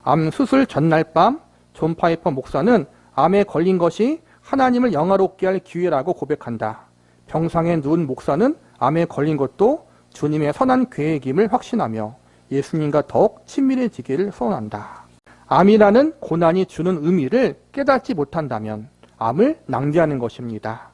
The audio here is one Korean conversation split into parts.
암 수술 전날 밤 존 파이퍼 목사는 암에 걸린 것이 하나님을 영화롭게 할 기회라고 고백한다. 병상에 누운 목사는 암에 걸린 것도 주님의 선한 계획임을 확신하며 예수님과 더욱 친밀해지기를 소원한다. 암이라는 고난이 주는 의미를 깨닫지 못한다면 암을 낭비하는 것입니다.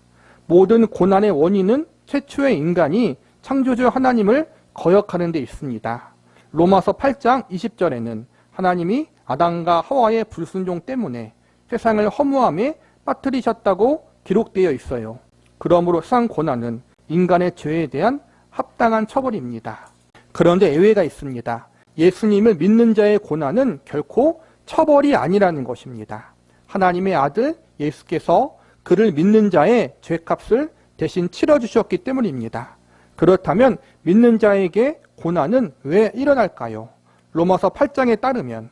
모든 고난의 원인은 최초의 인간이 창조주 하나님을 거역하는 데 있습니다. 로마서 8장 20절에는 하나님이 아담과 하와의 불순종 때문에 세상을 허무함에 빠뜨리셨다고 기록되어 있어요. 그러므로 세상 고난은 인간의 죄에 대한 합당한 처벌입니다. 그런데 예외가 있습니다. 예수님을 믿는 자의 고난은 결코 처벌이 아니라는 것입니다. 하나님의 아들 예수께서 그를 믿는 자의 죄값을 대신 치러주셨기 때문입니다. 그렇다면 믿는 자에게 고난은 왜 일어날까요? 로마서 8장에 따르면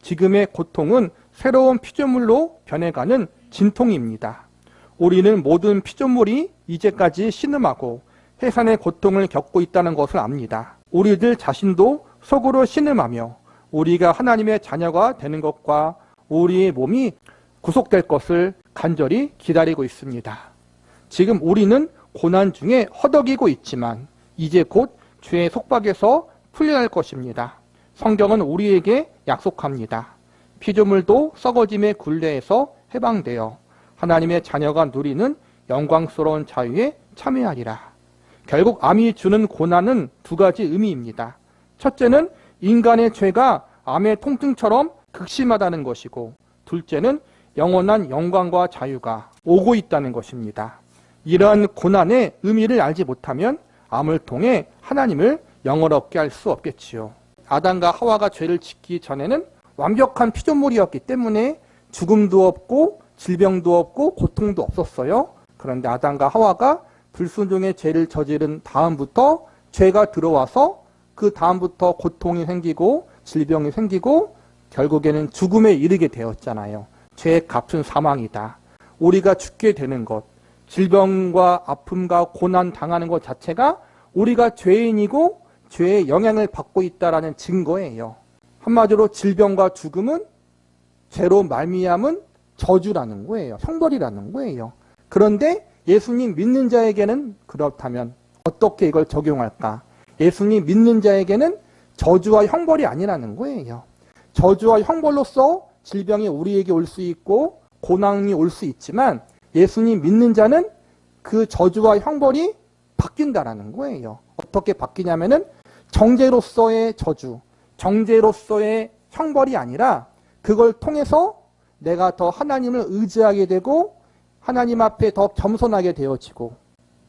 지금의 고통은 새로운 피조물로 변해가는 진통입니다. 우리는 모든 피조물이 이제까지 신음하고 해산의 고통을 겪고 있다는 것을 압니다. 우리들 자신도 속으로 신음하며 우리가 하나님의 자녀가 되는 것과 우리의 몸이 구속될 것을 간절히 기다리고 있습니다. 지금 우리는 고난 중에 허덕이고 있지만 이제 곧 죄의 속박에서 풀려날 것입니다. 성경은 우리에게 약속합니다. 피조물도 썩어짐의 굴레에서 해방되어 하나님의 자녀가 누리는 영광스러운 자유에 참여하리라. 결국 암이 주는 고난은 두 가지 의미입니다. 첫째는 인간의 죄가 암의 통증처럼 극심하다는 것이고, 둘째는 영원한 영광과 자유가 오고 있다는 것입니다. 이러한 고난의 의미를 알지 못하면 암을 통해 하나님을 영원롭게 할 수 없겠지요. 아담과 하와가 죄를 짓기 전에는 완벽한 피조물이었기 때문에 죽음도 없고 질병도 없고 고통도 없었어요. 그런데 아담과 하와가 불순종의 죄를 저지른 다음부터 죄가 들어와서 그 다음부터 고통이 생기고 질병이 생기고 결국에는 죽음에 이르게 되었잖아요. 죄의 값은 사망이다. 우리가 죽게 되는 것, 질병과 아픔과 고난 당하는 것 자체가 우리가 죄인이고 죄의 영향을 받고 있다는 증거예요. 한마디로 질병과 죽음은 죄로 말미암은 저주라는 거예요. 형벌이라는 거예요. 그런데 예수님 믿는 자에게는 그렇다면 어떻게 이걸 적용할까? 예수님 믿는 자에게는 저주와 형벌이 아니라는 거예요. 저주와 형벌로서 질병이 우리에게 올 수 있고 고난이 올 수 있지만 예수님 믿는 자는 그 저주와 형벌이 바뀐다라는 거예요. 어떻게 바뀌냐면은 정죄로서의 저주, 정죄로서의 형벌이 아니라 그걸 통해서 내가 더 하나님을 의지하게 되고 하나님 앞에 더 겸손하게 되어지고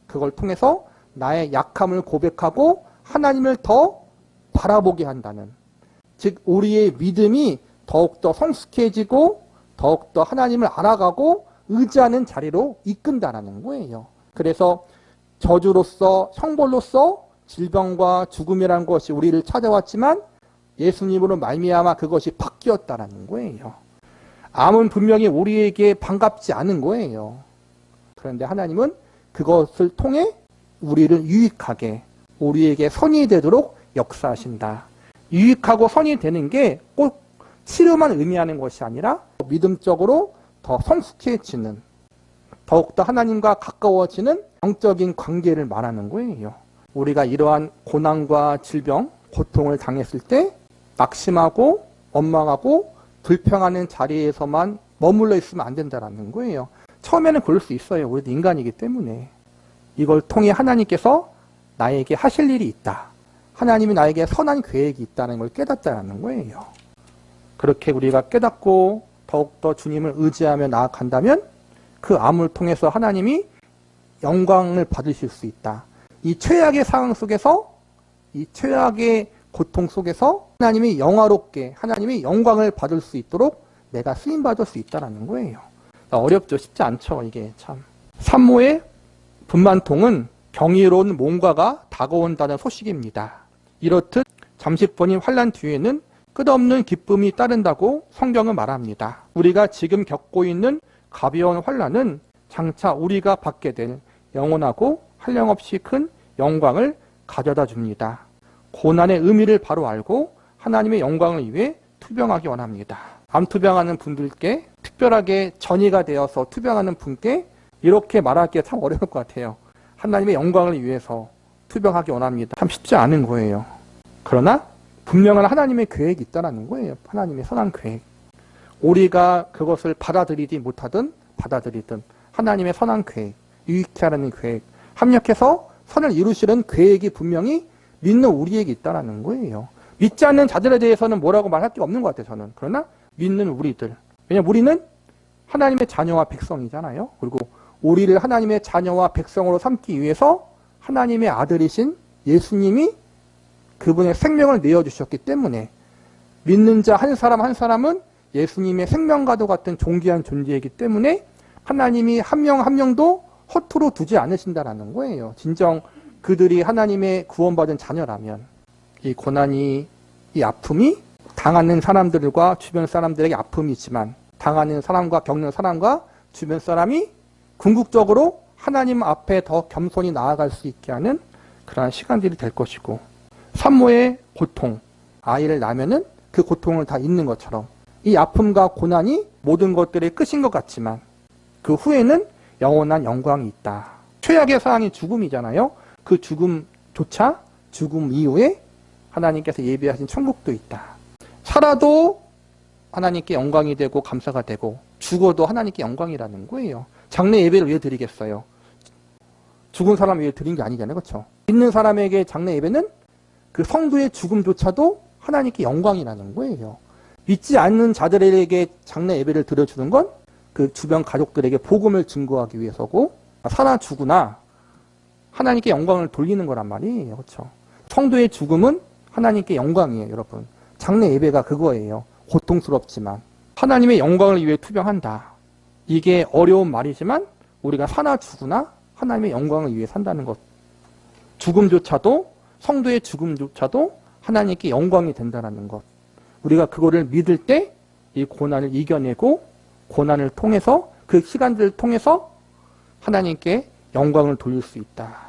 그걸 통해서 나의 약함을 고백하고 하나님을 더 바라보게 한다는, 즉 우리의 믿음이 더욱더 성숙해지고 더욱더 하나님을 알아가고 의지하는 자리로 이끈다라는 거예요. 그래서 저주로서 형벌로서 질병과 죽음이라는 것이 우리를 찾아왔지만 예수님으로 말미암아 그것이 바뀌었다라는 거예요. 암은 분명히 우리에게 반갑지 않은 거예요. 그런데 하나님은 그것을 통해 우리를 유익하게, 우리에게 선이 되도록 역사하신다. 유익하고 선이 되는 게 꼭 치료만 의미하는 것이 아니라 믿음적으로 더 성숙해지는, 더욱더 하나님과 가까워지는 영적인 관계를 말하는 거예요. 우리가 이러한 고난과 질병, 고통을 당했을 때 낙심하고 원망하고 불평하는 자리에서만 머물러 있으면 안 된다는 거예요. 처음에는 그럴 수 있어요. 우리도 인간이기 때문에. 이걸 통해 하나님께서 나에게 하실 일이 있다. 하나님이 나에게 선한 계획이 있다는 걸 깨닫자는 거예요. 그렇게 우리가 깨닫고 더욱더 주님을 의지하며 나아간다면 그 암을 통해서 하나님이 영광을 받으실 수 있다. 이 최악의 상황 속에서, 이 최악의 고통 속에서 하나님이 영화롭게, 하나님이 영광을 받을 수 있도록 내가 쓰임받을 수 있다는 거예요. 어렵죠. 쉽지 않죠. 이게 참. 산모의 분만통은 경이로운 뭔가가 다가온다는 소식입니다. 이렇듯 잠시뿐인 환난 뒤에는 끝없는 기쁨이 따른다고 성경은 말합니다. 우리가 지금 겪고 있는 가벼운 환난은 장차 우리가 받게 될 영원하고 한량없이 큰 영광을 가져다 줍니다. 고난의 의미를 바로 알고 하나님의 영광을 위해 투병하기 원합니다. 암 투병하는 분들께 특별하게 전이가 되어서 투병하는 분께 이렇게 말하기가 참 어려울 것 같아요. 하나님의 영광을 위해서 투병하기 원합니다. 참 쉽지 않은 거예요. 그러나 분명한 하나님의 계획이 있다는 거예요. 하나님의 선한 계획. 우리가 그것을 받아들이지 못하든 받아들이든 하나님의 선한 계획, 유익케 하라는 계획, 합력해서 선을 이루시는 계획이 분명히 믿는 우리에게 있다는 거예요. 믿지 않는 자들에 대해서는 뭐라고 말할 게 없는 것 같아요, 저는. 그러나 믿는 우리들. 왜냐하면 우리는 하나님의 자녀와 백성이잖아요. 그리고 우리를 하나님의 자녀와 백성으로 삼기 위해서 하나님의 아들이신 예수님이 그분의 생명을 내어주셨기 때문에 믿는 자 한 사람 한 사람은 예수님의 생명과도 같은 존귀한 존재이기 때문에 하나님이 한 명 한 명도 허투루 두지 않으신다라는 거예요. 진정 그들이 하나님의 구원받은 자녀라면 이 고난이, 이 아픔이 당하는 사람들과 주변 사람들에게 아픔이지만 당하는 사람과 겪는 사람과 주변 사람이 궁극적으로 하나님 앞에 더 겸손히 나아갈 수 있게 하는 그러한 시간들이 될 것이고, 산모의 고통, 아이를 낳으면은 그 고통을 다 잊는 것처럼 이 아픔과 고난이 모든 것들의 끝인 것 같지만 그 후에는 영원한 영광이 있다. 최악의 상황이 죽음이잖아요. 그 죽음조차 죽음 이후에 하나님께서 예비하신 천국도 있다. 살아도 하나님께 영광이 되고 감사가 되고 죽어도 하나님께 영광이라는 거예요. 장례 예배를 왜 드리겠어요? 죽은 사람 위해 드린 게 아니잖아요. 그렇죠? 믿는 사람에게 장례 예배는 그 성도의 죽음조차도 하나님께 영광이라는 거예요. 믿지 않는 자들에게 장례 예배를 드려주는 건 그 주변 가족들에게 복음을 증거하기 위해서고, 살아 죽으나 하나님께 영광을 돌리는 거란 말이에요. 그렇죠? 성도의 죽음은 하나님께 영광이에요, 여러분. 장례 예배가 그거예요. 고통스럽지만 하나님의 영광을 위해 투병한다. 이게 어려운 말이지만 우리가 사나 죽으나 하나님의 영광을 위해 산다는 것. 죽음조차도, 성도의 죽음조차도 하나님께 영광이 된다는 것. 우리가 그거를 믿을 때 이 고난을 이겨내고 고난을 통해서 그 시간들을 통해서 하나님께 영광을 돌릴 수 있다.